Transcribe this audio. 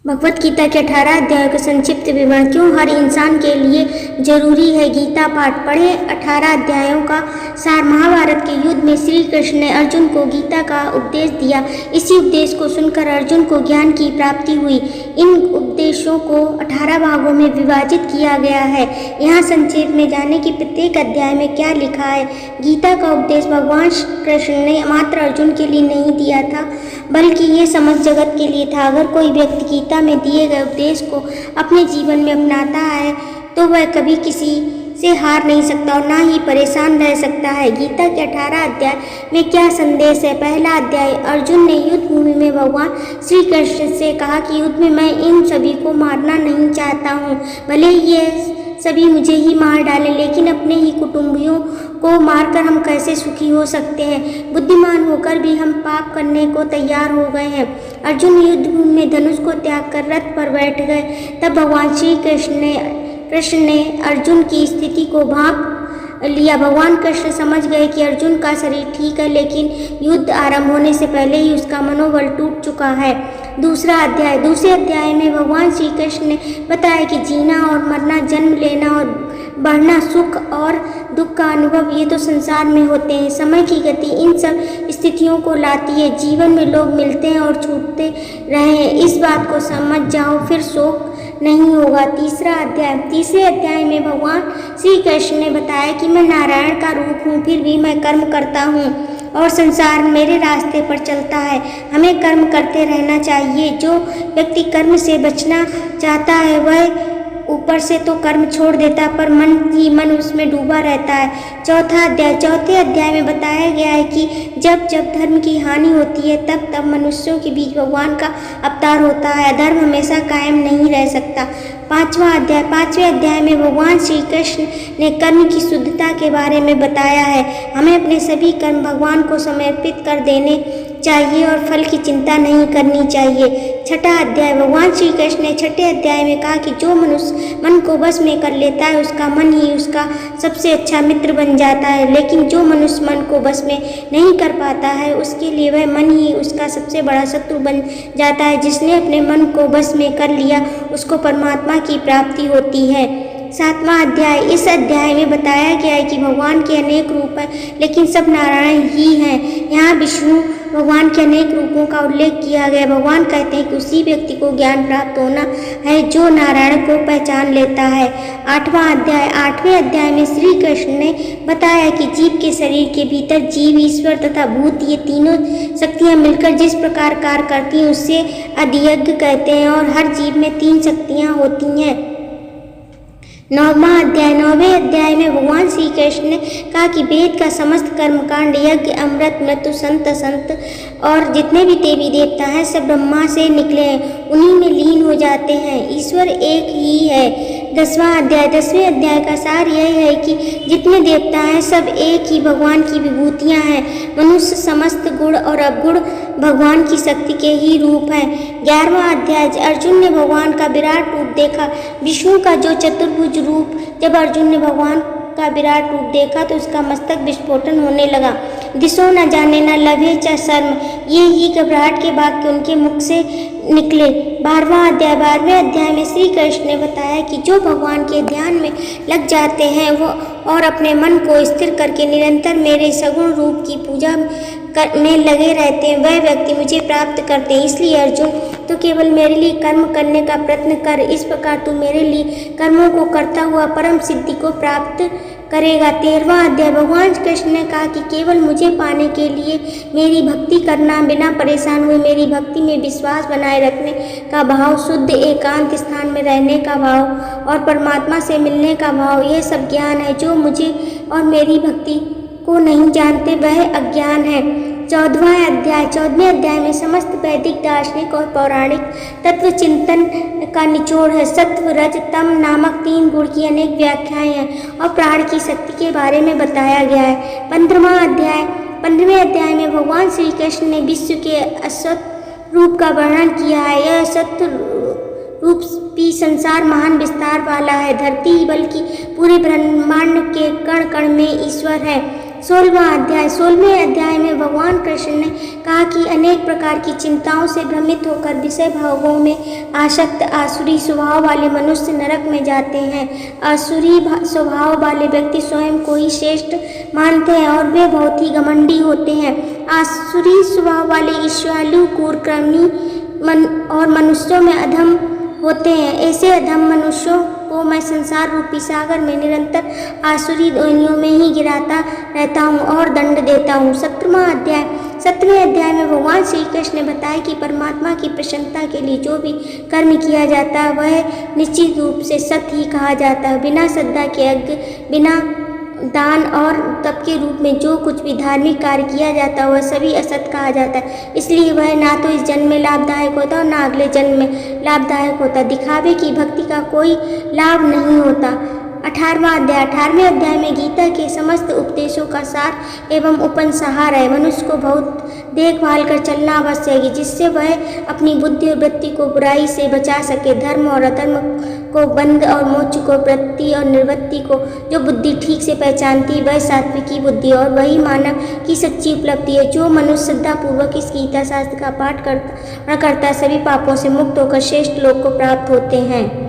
भगवत गीता के 18 अध्यायों का संक्षिप्त विवरण। क्यों हर इंसान के लिए जरूरी है गीता पाठ? पढ़े 18 अध्यायों का सार। महाभारत के युद्ध में श्री कृष्ण ने अर्जुन को गीता का उपदेश दिया। इसी उपदेश को सुनकर अर्जुन को ज्ञान की प्राप्ति हुई। इन उपदेशों को 18 भागों में विभाजित किया गया है। यहाँ संक्षेप में जाने कि प्रत्येक अध्याय में क्या लिखा है। गीता का उपदेश भगवान कृष्ण ने मात्र अर्जुन के लिए नहीं दिया था, बल्कि ये समस्त जगत के लिए था। अगर कोई व्यक्ति गीता में दिए गए उपदेश को अपने जीवन में अपनाता है तो वह कभी किसी से हार नहीं सकता और ना ही परेशान रह सकता है। गीता के 18 अध्याय में क्या संदेश है? पहला अध्याय। अर्जुन ने युद्ध भूमि में भगवान श्री कृष्ण से कहा कि युद्ध में मैं इन सभी को मारना नहीं चाहता हूँ। भले ये सभी मुझे ही मार डालें, लेकिन अपने ही कुटुंबियों को मारकर हम कैसे सुखी हो सकते हैं? बुद्धिमान होकर भी हम पाप करने को तैयार हो गए हैं। अर्जुन युद्ध भूमि में धनुष को त्याग कर रथ पर बैठ गए। तब भगवान श्री कृष्ण ने अर्जुन की स्थिति को भांप लिया। भगवान कृष्ण समझ गए कि अर्जुन का शरीर ठीक है, लेकिन युद्ध आरंभ होने से पहले ही उसका मनोबल टूट चुका है। दूसरा अध्याय। दूसरे अध्याय में भगवान श्री कृष्ण ने बताया कि जीना और मरना, जन्म लेना और बढ़ना, सुख और दुख का अनुभव, ये तो संसार में होते हैं। समय की गति इन सब स्थितियों को लाती है। जीवन में लोग मिलते हैं और छूटते रहे हैं। इस बात को समझ जाओ, फिर शोक नहीं होगा। तीसरा अध्याय। तीसरे अध्याय में भगवान श्री कृष्ण ने बताया कि मैं नारायण का रूप हूँ, फिर भी मैं कर्म करता हूँ और संसार मेरे रास्ते पर चलता है। हमें कर्म करते रहना चाहिए। जो व्यक्ति कर्म से बचना चाहता है वह ऊपर से तो कर्म छोड़ देता है, पर मन उसमें डूबा रहता है। चौथा अध्याय। चौथे अध्याय में बताया गया है कि जब जब धर्म की हानि होती है तब तब मनुष्यों के बीच भगवान का अवतार होता है। धर्म हमेशा कायम नहीं रह सकता। पांचवा अध्याय। पांचवें अध्याय में भगवान श्री कृष्ण ने कर्म की शुद्धता के बारे में बताया है। हमें अपने सभी कर्म भगवान को समर्पित कर देने चाहिए और फल की चिंता नहीं करनी चाहिए। छठा अध्याय। भगवान श्री कृष्ण ने छठे अध्याय में कहा कि जो मनुष्य मन को बस में कर लेता है उसका मन ही उसका सबसे अच्छा मित्र बन जाता है, लेकिन जो मनुष्य मन को बस में नहीं कर पाता है उसके लिए वह मन ही उसका सबसे बड़ा शत्रु बन जाता है। जिसने अपने मन को बस में कर लिया उसको परमात्मा की प्राप्ति होती है। सातवां अध्याय। इस अध्याय में बताया गया है कि भगवान के अनेक रूप हैं, लेकिन सब नारायण ही हैं। यहाँ विष्णु भगवान के अनेक रूपों का उल्लेख किया गया। भगवान कहते हैं कि उसी व्यक्ति को ज्ञान प्राप्त होना है जो नारायण को पहचान लेता है। आठवां अध्याय। आठवें अध्याय में श्री कृष्ण ने बताया कि जीव के शरीर के भीतर जीव, ईश्वर तथा भूत, ये तीनों शक्तियाँ मिलकर जिस प्रकार कार्य करती हैं उससे अधियज्ञ कहते हैं और हर जीव में 3 शक्तियाँ होती हैं। नौवां अध्याय। नौवें अध्याय में भगवान श्री कृष्ण ने कहा कि वेद का समस्त कर्मकांड, यज्ञ, अमृत, मृत्यु, संत और जितने भी देवी देवता हैं सब ब्रह्मा से निकले हैं, उन्हीं में लीन हो जाते हैं। ईश्वर एक ही है। 10वां अध्याय। 10वें अध्याय का सार यह है कि जितने देवता हैं सब एक ही भगवान की विभूतियाँ हैं। मनुष्य समस्त गुण और अवगुण भगवान की शक्ति के ही रूप हैं। 11वां अध्याय। अर्जुन ने भगवान का विराट रूप देखा। विष्णु का जो चतुर्भुज रूप, जब अर्जुन ने भगवान का विराट रूप देखा तो उसका मस्तक विस्फोटन होने लगा। दिशो न जाने न लभे च शर्म, ये ही घबराहट के वाक्य उनके मुख से निकले। 12वां अध्याय। 12वें अध्याय में श्री कृष्ण ने बताया कि जो भगवान के ध्यान में लग जाते हैं वो और अपने मन को स्थिर करके निरंतर मेरे सगुण रूप की पूजा में लगे रहते हैं वह व्यक्ति मुझे प्राप्त करते हैं। इसलिए अर्जुन, तो केवल मेरे लिए कर्म करने का प्रयत्न कर। इस प्रकार तू मेरे लिए कर्मों को करता हुआ परम सिद्धि को प्राप्त करेगा। 13वां अध्याय। भगवान कृष्ण ने कहा कि केवल मुझे पाने के लिए मेरी भक्ति करना, बिना परेशान हुए मेरी भक्ति में विश्वास बनाए रखने का भाव, शुद्ध एकांत स्थान में रहने का भाव और परमात्मा से मिलने का भाव, यह सब ज्ञान है। जो मुझे और मेरी भक्ति को नहीं जानते वह अज्ञान है। 14वां अध्याय। 14वें अध्याय में समस्त वैदिक, दार्शनिक और पौराणिक तत्व चिंतन का निचोड़ है। सत्व, रज, तम नामक 3 गुण की अनेक व्याख्याएं हैं और प्राण की शक्ति के बारे में बताया गया है। 15वां अध्याय। 15वें अध्याय में भगवान श्री कृष्ण ने विश्व के असत रूप का वर्णन किया है। यह असत रूपी संसार महान विस्तार वाला है। धरती ही बल्कि पूरे ब्रह्मांड के कण कण में ईश्वर है। 16वां अध्याय। 16वें अध्याय में भगवान कृष्ण ने कहा कि अनेक प्रकार की चिंताओं से भ्रमित होकर विषय भावों में आसक्त आसुरी स्वभाव वाले मनुष्य नरक में जाते हैं। आसुरी स्वभाव वाले व्यक्ति स्वयं को ही श्रेष्ठ मानते हैं और वे बहुत ही घमंडी होते हैं। आसुरी स्वभाव वाले ईर्ष्यालु, क्रूरकर्मी और मनुष्यों में अधम होते हैं। ऐसे अधम मनुष्यों को मैं संसार रूपी सागर में निरंतर आसुरी योनियों में ही गिराता रहता हूँ और दंड देता हूँ। 17वां अध्याय। 17वें अध्याय में भगवान श्री कृष्ण ने बताया कि परमात्मा की प्रसन्नता के लिए जो भी कर्म किया जाता है वह निश्चित रूप से सत्य ही कहा जाता है। बिना श्रद्धा के यज्ञ, बिना दान और तप के रूप में जो कुछ भी धार्मिक कार्य किया जाता है वह सभी असत कहा जाता है। इसलिए वह ना तो इस जन्म में लाभदायक होता और ना अगले जन्म में लाभदायक होता। दिखावे की भक्ति का कोई लाभ नहीं होता। 18वां अध्याय। 18वें अध्याय में गीता के समस्त उपदेशों का सार एवं उपसंहार है। मनुष्य को बहुत देखभाल कर चलना आवश्यक है जिससे वह अपनी बुद्धि और वृत्ति को बुराई से बचा सके। धर्म और अधर्म को, बंध और मोक्ष को, वृत्ति और निर्वृत्ति को जो बुद्धि ठीक से पहचानती वह सात्विकी बुद्धि और वही मानव की सच्ची उपलब्धि है। जो मनुष्य श्रद्धापूर्वक इस गीता शास्त्र का पाठ करता सभी पापों से मुक्त होकर श्रेष्ठ लोक को प्राप्त होते हैं।